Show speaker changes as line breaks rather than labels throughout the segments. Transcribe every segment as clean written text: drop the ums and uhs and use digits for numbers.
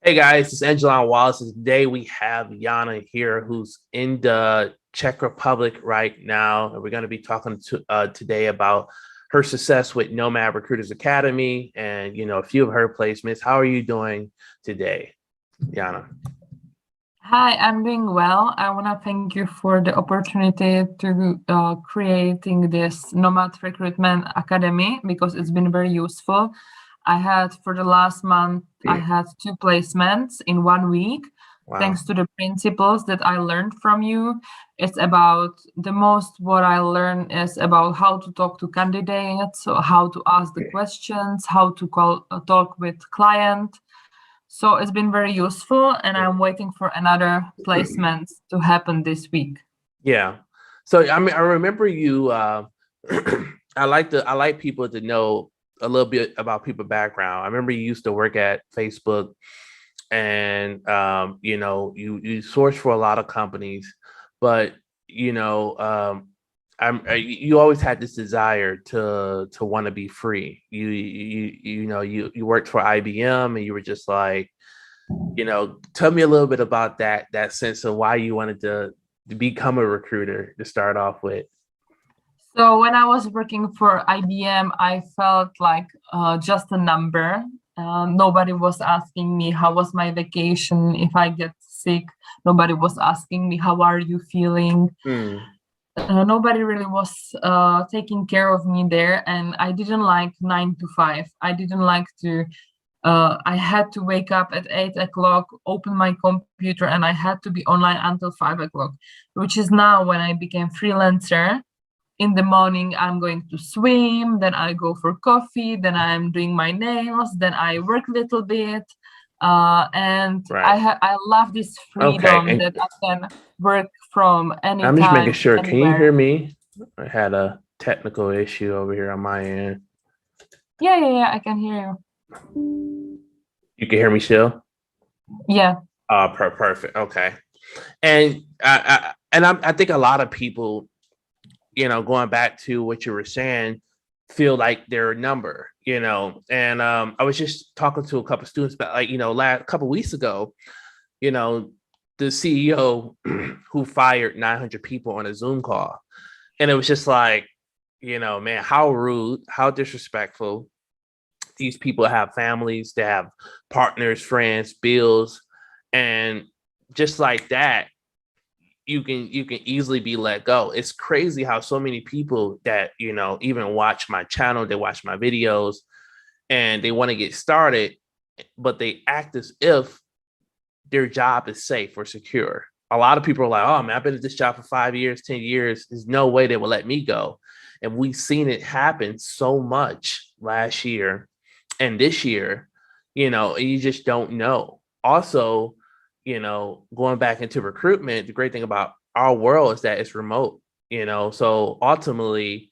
Hey guys, it's Aijalonwallace. Today we have Yana here, who's in the Czech Republic right now, and we're going to be talking to today about her success with Nomad Recruiters Academy and a few of her placements. How are you doing today, Yana?
Hi, I'm doing well. I want to thank you for the opportunity to creating this Nomad Recruitment Academy because it's been very useful. I had for the last month, I had 2 placements in 1 week.
Wow.
Thanks to the principles that I learned from you. It's about the most what I learned is about how to talk to candidates, so how to ask the questions, how to talk with client. So it's been very useful, and I'm waiting for another placements to happen this week.
Yeah. So I remember you. I like people to know a little bit about people background. I remember you used to work at Facebook, and you source for a lot of companies, but you know you always had this desire to want to be free. You worked for IBM, and you were just like, tell me a little bit about that sense of why you wanted to become a recruiter to start off with.
So when I was working for IBM, I felt like just a number. Nobody was asking me how was my vacation, if I get sick. Nobody was asking me how are you feeling. Nobody really was taking care of me there, and I didn't like 9 to 5. I didn't like to. I had to wake up at 8 o'clock, open my computer, and I had to be online until 5 o'clock, which is now when I became freelancer. In the morning, I'm going to swim, then I go for coffee, then I'm doing my nails, then I work a little bit. And
Right.
I love this
Okay.
freedom
And
that I can work from
I'm just making
anytime,
sure. Can you
anywhere.
hear me? I had a technical issue over here on my end.
Yeah, I can hear
You can hear me still?
you. Yeah.
Perfect. Okay. And I think a lot of people, going back to what you were saying, feel like they're a number, And I was just talking to a couple of students about, like, last couple of weeks ago, you know, the CEO who fired 900 people on a Zoom call, and it was just like, man, how rude, how disrespectful. These people have families, they have partners, friends, bills, and just like that, you can easily be let go. It's crazy how so many people that even watch my channel, they watch my videos, and they want to get started, but they act as if their job is safe or secure. A lot of people are like, oh man, I've been at this job for 5 years, 10 years. There's no way they will let me go. And we've seen it happen so much last year and this year, you just don't know. Also, going back into recruitment, the great thing about our world is that it's remote, so ultimately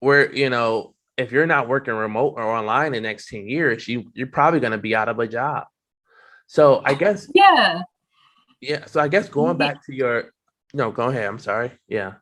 if you're not working remote or online in the next 10 years, you're probably going to be out of a job. So I guess,
Yeah.
yeah. So I guess going
Yeah.
back to your, no, go ahead. I'm sorry. Yeah.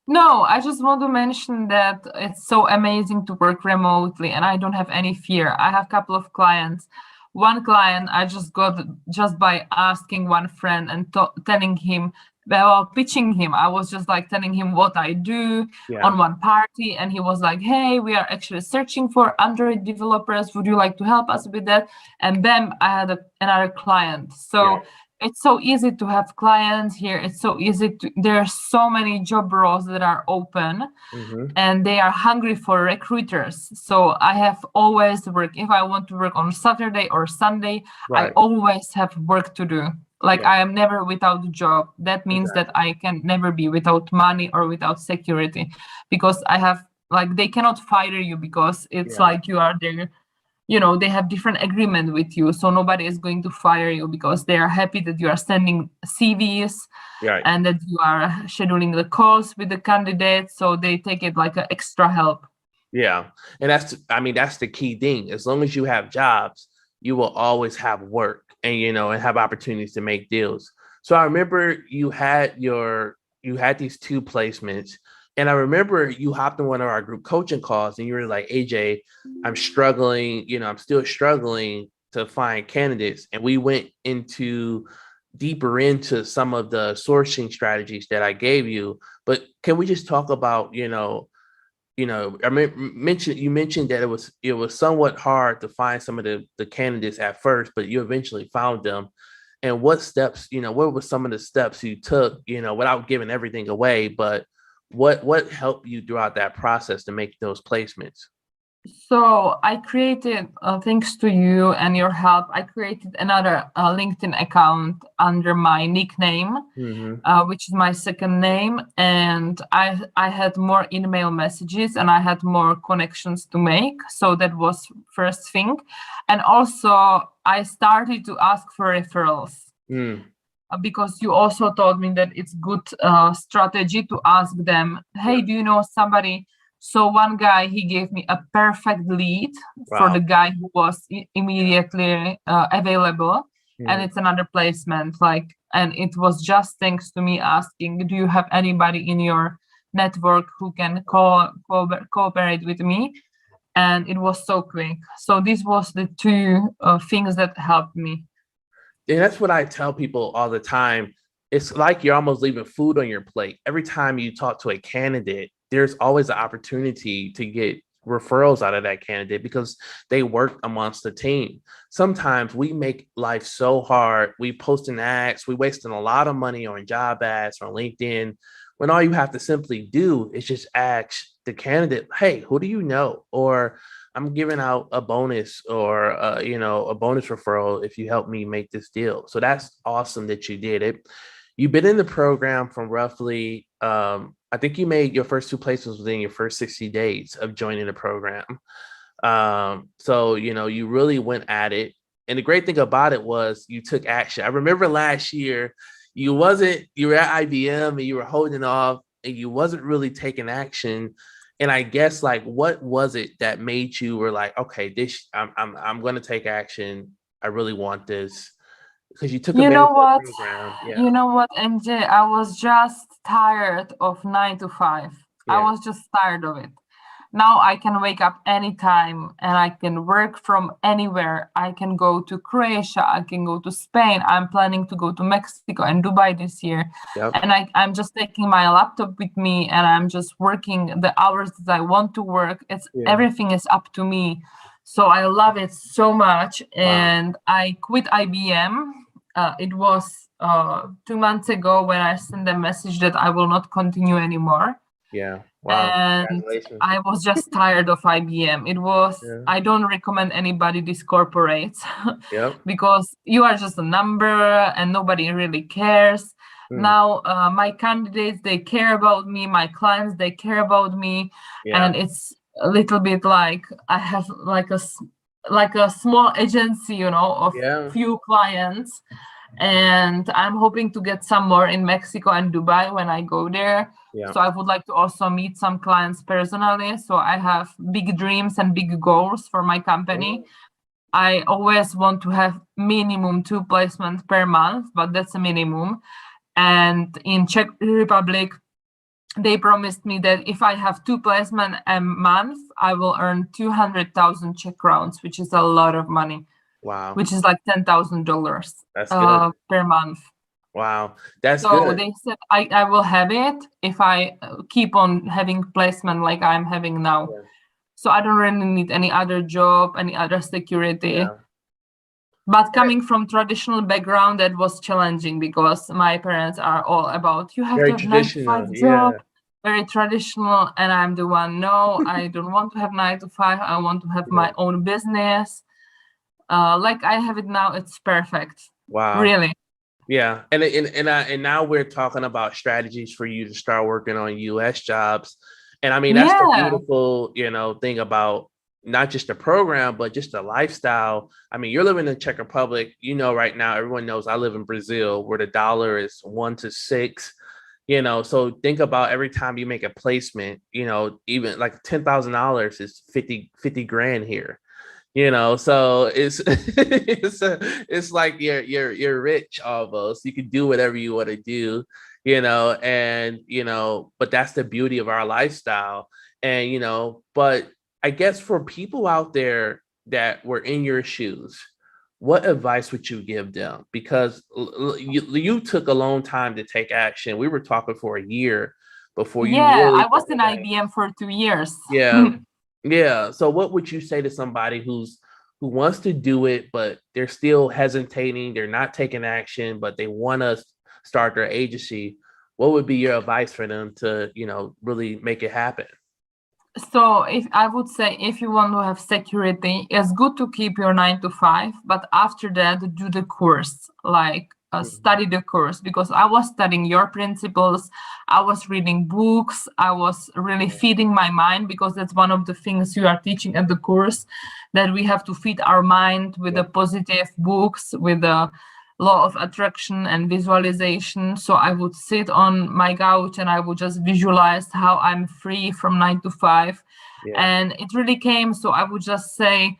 No, I just want to mention that it's so amazing to work remotely, and I don't have any fear. I have a couple of clients. One client I just got just by asking one friend and telling him, well, pitching him. I was just like telling him what I do
Yeah.
on one party, and he was like, "Hey, we are actually searching for Android developers. Would you like to help us with that?" And then I had another client. So
Yeah.
it's so easy to have clients here. It's so easy to, there are so many job roles that are open,
Hmm.
and they are hungry for recruiters. So I have always work. If I want to work on Saturday or Sunday, I
Right.
always have work to do. Like
Yeah.
I am never without a job. That means that
Exactly.
I can never be without money or without security, because I have, like, they cannot fire you because it's
Yeah.
like you are there. They have different agreement with you, so nobody is going to fire you because they are happy that you are sending CVs
Right.
and that you are scheduling the calls with the candidates, so they take it like an extra help.
Yeah. And that's the key thing. As long as you have jobs, you will always have work and, and have opportunities to make deals. So I remember you had these 2 placements, and I remember you hopped in one of our group coaching calls and you were like, AJ, I'm struggling, I'm still struggling to find candidates, and we went deeper into some of the sourcing strategies that I gave you. But can we just talk about, I mean, you mentioned that it was somewhat hard to find some of the candidates at first, but you eventually found them. And what steps, what were some of the steps you took, without giving everything away, but what helped you throughout that process to make those placements?
So I created, thanks to you and your help, I created another LinkedIn account under my nickname, which is my second name. And I had more email messages and I had more connections to make. So that was first thing. And also I started to ask for referrals. Because you also told me that it's good strategy to ask them, hey, do you know somebody? So one guy, he gave me a perfect lead for the guy who was immediately available. And it's another placement, and it was just thanks to me asking, do you have anybody in your network who can cooperate with me? And it was so quick. So this was the two things that helped me.
And that's what I tell people all the time. It's like you're almost leaving food on your plate. Every time you talk to a candidate, there's always an opportunity to get referrals out of that candidate because they work amongst the team. Sometimes we make life so hard. We posting ads, we wasting a lot of money on job ads on LinkedIn, when all you have to simply do is just ask the candidate, hey, who do you know? Or I'm giving out a bonus or a bonus referral if you help me make this deal. So that's awesome that you did it. You've been in the program from roughly, I think you made your first two placements within your first 60 days of joining the program. So, you really went at it. And the great thing about it was you took action. I remember last year, you were at IBM and you were holding off and you wasn't really taking action. And I guess what was it that made you were like, okay, I'm going to take action. I really want this. Because you took advantage of the program. Yeah.
You know what, MJ? I was just tired of 9 to 5.
Yeah.
I was just tired of it. Now I can wake up anytime and I can work from anywhere. I can go to Croatia. I can go to Spain. I'm planning to go to Mexico and Dubai this year.
Yep.
And I'm just taking my laptop with me and I'm just working the hours that I want to work. Everything is up to me. So I love it so much. And I quit IBM. It was 2 months ago when I sent a message that I will not continue anymore.
Yeah. Wow.
And I was just tired of IBM. It was, I don't recommend anybody these corporates because you are just a number and nobody really cares. Now, my candidates, they care about me. My clients, they care about me. And it's a little bit like I have like a small agency, of few clients. And I'm hoping to get some more in Mexico and Dubai when I go there. So I would like to also meet some clients personally. So I have big dreams and big goals for my company. I always want to have minimum 2 placements per month, but that's a minimum. And in Czech Republic, they promised me that if I have 2 placements a month, I will earn 200,000 Czech crowns, which is a lot of money.
Wow.
Which is like $10,000 per month.
Wow. That's
so good. They said I will have it if I keep on having placement like I'm having now. So I don't really need any other job, any other security. But coming from traditional background, that was challenging because my parents are all about, you have to have 9 to 5 job, very traditional. And I'm the one, no, I don't want to have 9 to 5. I want to have my own business. Like I have it now, it's perfect.
Wow.
Really.
Yeah. And now we're talking about strategies for you to start working on US jobs. And I mean, that's the beautiful, thing about not just the program, but just the lifestyle. I mean, you're living in Czech Republic, right now, everyone knows I live in Brazil where the dollar is 1 to 6. So think about every time you make a placement, even like $10,000 is 50 grand here. So it's it's like you're rich almost. You can do whatever you want to do, but that's the beauty of our lifestyle. And but I guess for people out there that were in your shoes, what advice would you give them? Because you took a long time to take action. We were talking for a year before you
Yeah,
really
I was
thought
in
about it.
IBM for 2 years.
Yeah. Yeah. So what would you say to somebody who wants to do it, but they're still hesitating, they're not taking action, but they want to start their agency? What would be your advice for them to, really make it happen?
So if I would say, if you want to have security, it's good to keep your 9 to 5, but after that, do the course, like
Mhm.
study the course, because I was studying your principles. I was reading books. I was really
Yeah.
feeding my mind, because that's one of the things you are teaching at the course, that we have to feed our mind with
Yeah.
the positive books, with the law of attraction and visualization. So I would sit on my couch and I would just visualize how I'm free from 9 to 5.
Yeah.
And it really came. So I would just say,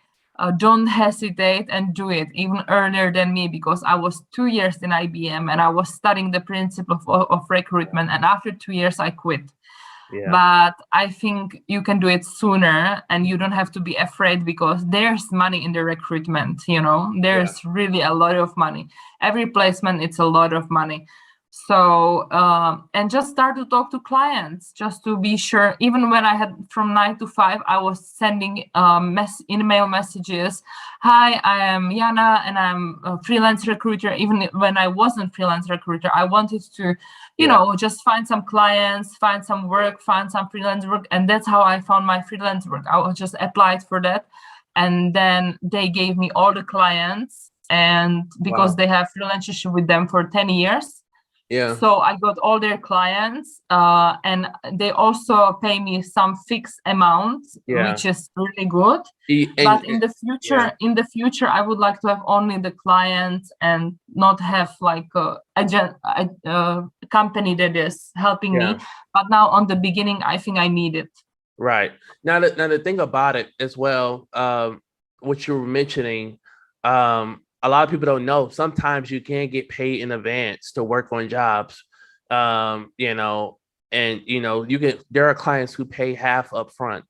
don't hesitate and do it even earlier than me, because I was 2 years in IBM and I was studying the principle of recruitment. And after 2 years, I quit.
Yeah.
But I think you can do it sooner, and you don't have to be afraid, because there's money in the recruitment.
Yeah.
There's really a lot of money. Every placement, it's a lot of money. So and just start to talk to clients, just to be sure. Even when I had from 9 to 5, I was sending email messages. Hi, I am Jana and I'm a freelance recruiter. Even when I wasn't freelance recruiter, I wanted to
Yeah.
just find some clients, find some work, find some freelance work. And that's how I found my freelance work. I was just applied for that. And then they gave me all the clients. And because
Wow.
they have relationship with them for 10 years.
Yeah.
So I got all their clients, and they also pay me some fixed amount,
Yeah.
which is really good.
And
But in the
yeah.
future, I would like to have only the clients and not have like a company that is helping me.
Yeah.
But now on the beginning, I think I need it.
Right. Now the thing about it as well, what you were mentioning, a lot of people don't know. Sometimes you can get paid in advance to work on jobs. And you can there are clients who pay half up front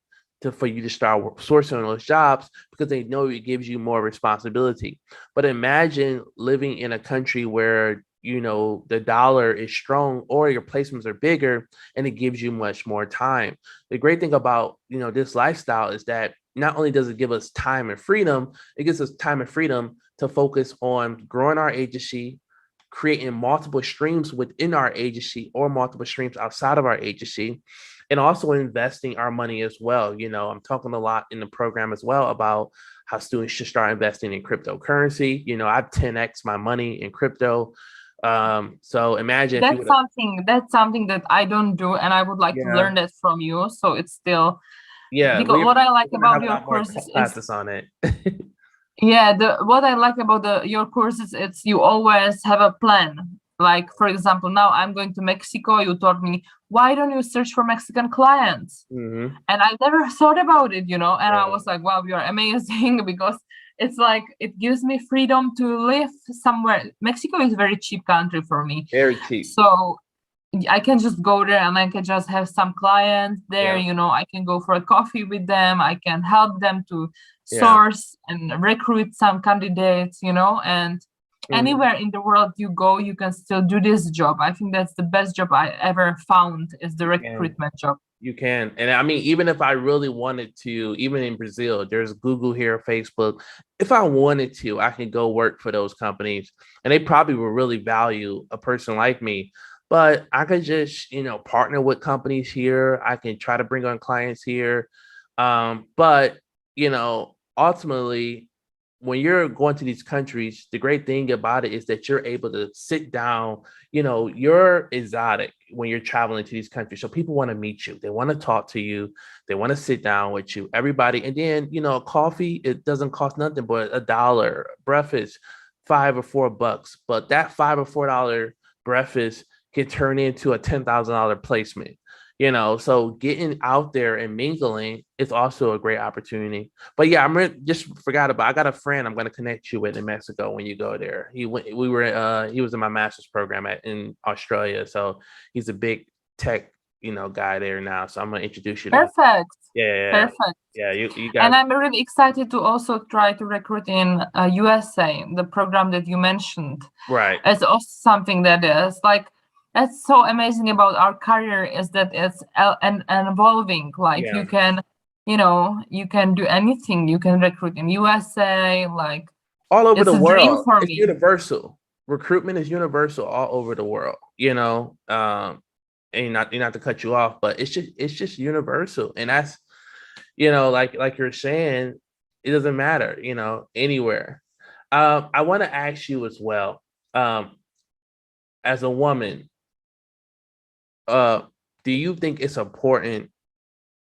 for you to start sourcing on those jobs because they know it gives you more responsibility. But imagine living in a country where the dollar is strong or your placements are bigger and it gives you much more time. The great thing about this lifestyle is that not only does it give us time and freedom, it gives us time and freedom to focus on growing our agency, creating multiple streams within our agency or multiple streams outside of our agency, and also investing our money as well. I'm talking a lot in the program as well about how students should start investing in cryptocurrency. I've 10x my money in crypto. So imagine if you
That's
would have,
something that I don't do, and I would like to
yeah,
learn that from you. So it's still,
yeah,
because what I like
we're gonna
about
have a
your
lot more
courses is,
classes on it.
yeah, the what I like about your courses, it's you always have a plan. Like, for example, now I'm going to Mexico. You told me, why don't you search for Mexican clients?
Hmm.
And I never thought about it, and I
Yeah,
was like, wow, you're amazing. Because it's like it gives me freedom to live somewhere. Mexico is a very cheap country for me.
very cheap.
So I can just go there and I can just have some clients there.
Yeah,
I can go for a coffee with them. I can help them to
yeah.
source and recruit some candidates, and
Hmm.
anywhere in the world you go, you can still do this job. I think that's the best job I ever found, is the
You can.
recruitment job.
You can. And I mean, even if I really wanted to, even in Brazil, there's Google here, Facebook. If I wanted to, I can go work for those companies and they probably will really value a person like me. But I could just, partner with companies here. I can try to bring on clients here. But, ultimately, when you're going to these countries, the great thing about it is that you're able to sit down. You're exotic when you're traveling to these countries. So people want to meet you. They want to talk to you. They want to sit down with you, everybody. And then, coffee, it doesn't cost nothing but $1. Breakfast, $5 or $4. But that $5 or $4 breakfast can turn into a $10,000 placement. So getting out there and mingling is also a great opportunity. But yeah, just forgot about. I got a friend I'm going to connect you with in Mexico when you go there. He went. We were. He was in my master's program in Australia, so he's a big tech guy there now. So I'm gonna introduce you to him.
Perfect.
Yeah,
Perfect.
yeah. You
And
guys,
I'm really excited to also try to recruit in USA, the program that you mentioned.
right?
It's also something that is like, that's so amazing about our career is that it's and evolving. Like
Yeah,
you can do anything. You can recruit in USA. Like
all over
it's
the
a dream
world.
for
It's
me.
universal. Recruitment is universal all over the world. And not to cut you off, but it's just universal, and that's like you're saying, it doesn't matter, anywhere. I want to ask you as well, as a woman, uh, do you think it's important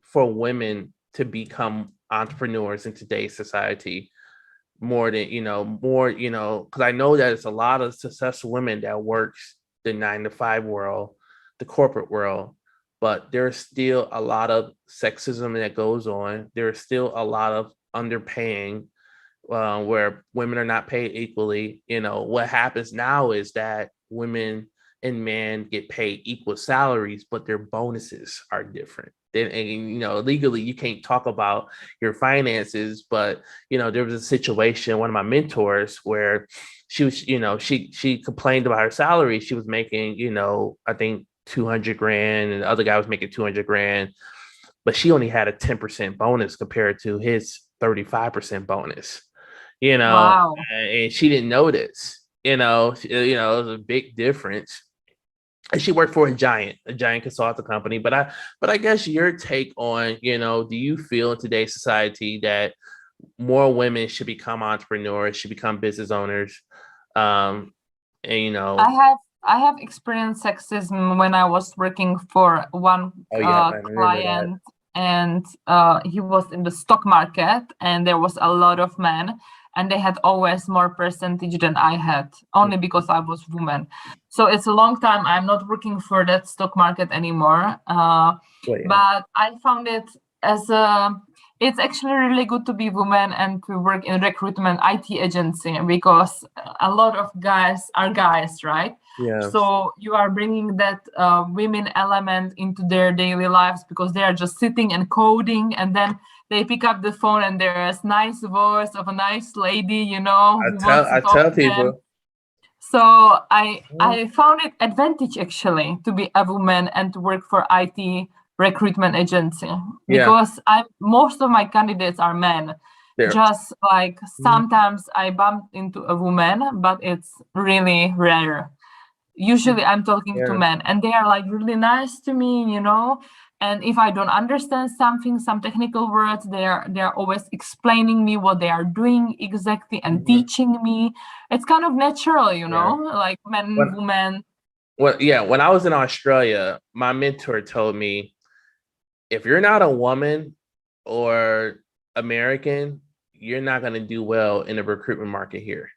for women to become entrepreneurs in today's society more than because I know that it's a lot of successful women that works the 9 to 5 world, the corporate world, but there's still a lot of sexism that goes on. There's still a lot of underpaying, where women are not paid equally. What happens now is that women and men get paid equal salaries, but their bonuses are different. Then, and legally, you can't talk about your finances, but there was a situation, one of my mentors, where she was, she complained about her salary. She was making, I think 200 grand, and the other guy was making 200 grand, but she only had a 10% bonus compared to his 35% bonus,
Wow.
and she didn't notice, it was a big difference. And she worked for a giant consulting company. But I guess your take on, do you feel in today's society that more women should become entrepreneurs, should become business owners? Um, and
I have experienced sexism when I was working for one
oh yeah, I remember that.
client, and he was in the stock market, and there was a lot of men, and they had always more percentage than I had, only because I was woman. So it's a long time. I'm not working for that stock market anymore.
Well, yeah.
But I found it as a it's actually really good to be woman and to work in recruitment IT agency, because a lot of guys are guys, right?
Yeah.
So you are bringing that women element into their daily lives, because they are just sitting and coding, and then they pick up the phone and there's nice voice of a nice lady, who wants to
I
talk
tell
to them.
people.
So I found it advantage actually to be a woman and to work for IT recruitment agency,
Yeah,
because most of my candidates are men.
there.
Just like sometimes I bump into a woman, but it's really rare. Usually I'm talking to
Yeah,
men, and they are like really nice to me. And if I don't understand something, some technical words, they're always explaining me what they are doing exactly and
mhm,
teaching me. It's kind of natural,
yeah.
like men,
When
women.
when I was in Australia, my mentor told me, if you're not a woman or American, you're not going to do well in the recruitment market here.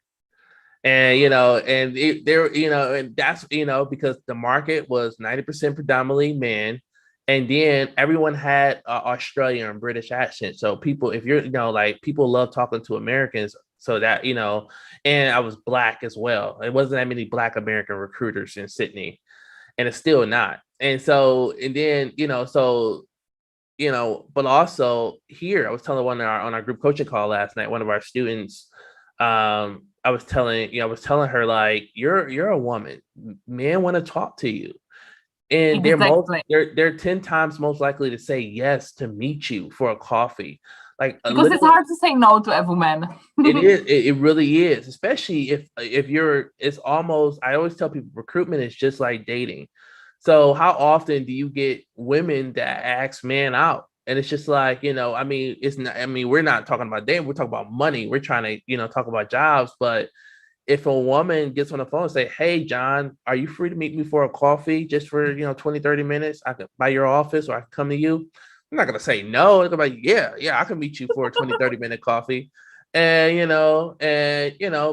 And and that's because the market was 90% predominantly men, and then everyone had Australian and British accent. So people, if you're like, people love talking to Americans, so that and I was black as well. It wasn't that many black American recruiters in Sydney, and it's still not. And so, and then but also here, I was telling one on our group coaching call last night, one of our students, I was telling her, like, you're a woman, men want to talk to you, and
Exactly.
they're 10 times most likely to say yes to meet you for a coffee. Like,
Because it's hard to say no to a woman.
it really is, especially if you're, it's almost, I always tell people, recruitment is just like dating. So how often do you get women that ask men out? And it's just like, I mean, it's not, I mean, we're not talking about dating, we're talking about money. We're trying to, talk about jobs. But if a woman gets on the phone and say, hey, John, are you free to meet me for a coffee just for, 20, 30 minutes? I could by your office, or I can come to you. I'm not going to say no. I'm like, yeah, I can meet you for a 20, 30-minute coffee.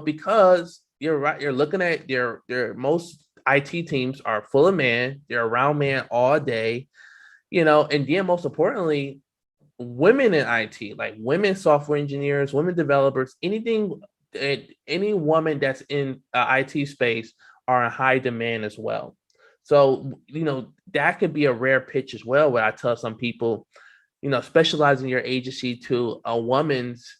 Because you're right, you're looking at their most IT teams are full of men. They're around men all day, and then most importantly, women in IT, like women software engineers, women developers, any woman that's in IT space are in high demand as well. So, that could be a rare pitch as well, where I tell some people, specializing your agency to a woman's,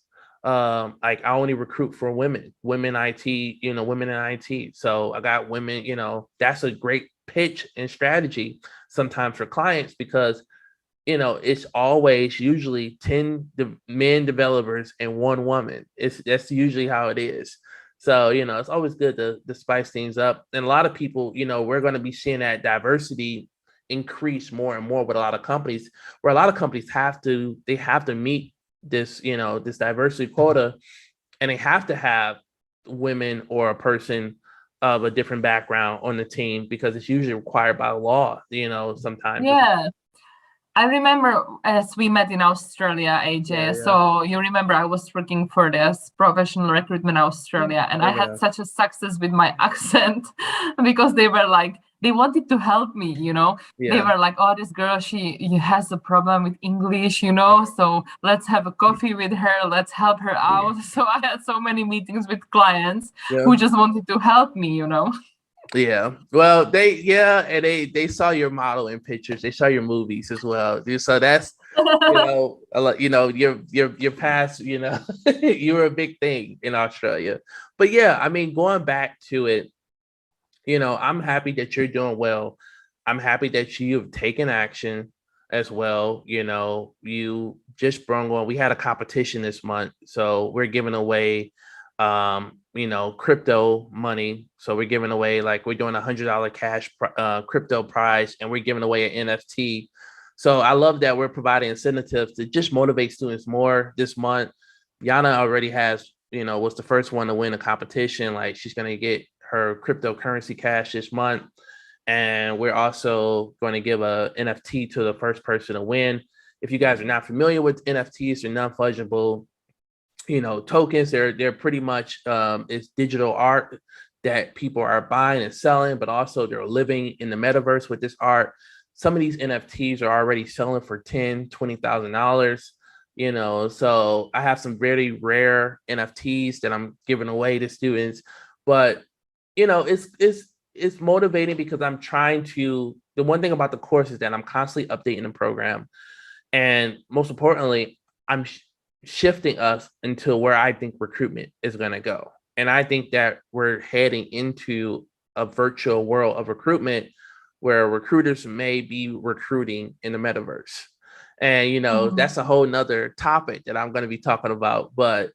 like I only recruit for women IT, women in IT. So I got women, that's a great pitch and strategy sometimes for clients, because it's always usually 10 men developers and one woman. That's usually how it is. So, it's always good to spice things up. And a lot of people, we're going to be seeing that diversity increase more and more with a lot of companies, where a lot of companies have to meet this, this diversity quota, and they have to have women or a person of a different background on the team, because it's usually required by law, sometimes.
Yeah. I remember as we met in Australia, AJ.
Yeah.
So you remember I was working for this professional recruitment Australia, and I had such a success with my accent because they were like, they wanted to help me, They were like, oh, this girl, she has a problem with English, so let's have a coffee with her, let's help her out. So I had so many meetings with clients who just wanted to help me,
Yeah. Well, and they saw your modeling pictures. They saw your movies as well. So that's your past. You were a big thing in Australia. But yeah, I mean, going back to it, I'm happy that you're doing well. I'm happy that you've taken action as well. You just brung on. We had a competition this month, so we're giving away crypto money. So we're giving away, like, we're doing $100 cash crypto prize, and we're giving away an NFT. So I love that we're providing incentives to just motivate students more this month. Yana already was the first one to win a competition. Like, she's going to get her cryptocurrency cash this month. And we're also going to give a NFT to the first person to win. If you guys are not familiar with NFTs, they're non-fungible tokens. They're pretty much it's digital art that people are buying and selling, but also they're living in the metaverse with this art. Some of these NFTs are already selling for $10,000-$20,000. So I have some very rare NFTs that I'm giving away to students. But it's motivating, because I'm trying to, the one thing about the course is that I'm constantly updating the program, and most importantly, I'm shifting us into where I think recruitment is going to go. And I think that we're heading into a virtual world of recruitment, where recruiters may be recruiting in the metaverse. And, that's a whole nother topic that I'm going to be talking about. But,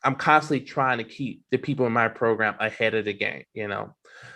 I'm constantly trying to keep the people in my program ahead of the game,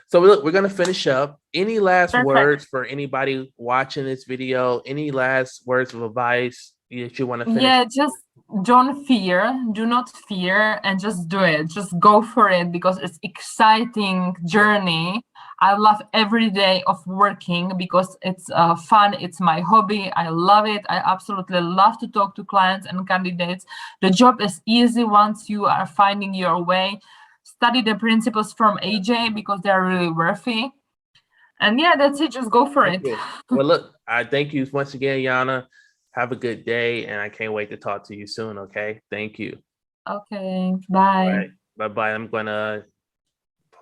So we're going to finish up. Any last words for anybody watching this video? Any last words of advice that you want to finish?
Yeah, just don't fear. Do not fear, and just do it. Just go for it, because it's exciting journey. I love every day of working because it's fun. It's my hobby. I love it. I absolutely love to talk to clients and candidates. The job is easy once you are finding your way. Study the principles from AJ, because they're really worthy. And yeah, that's it. Just go for it.
Well, look, I thank you once again, Yana. Have a good day, and I can't wait to talk to you soon. Okay. Thank you.
Okay. Bye.
All right. Bye-bye. I'm going to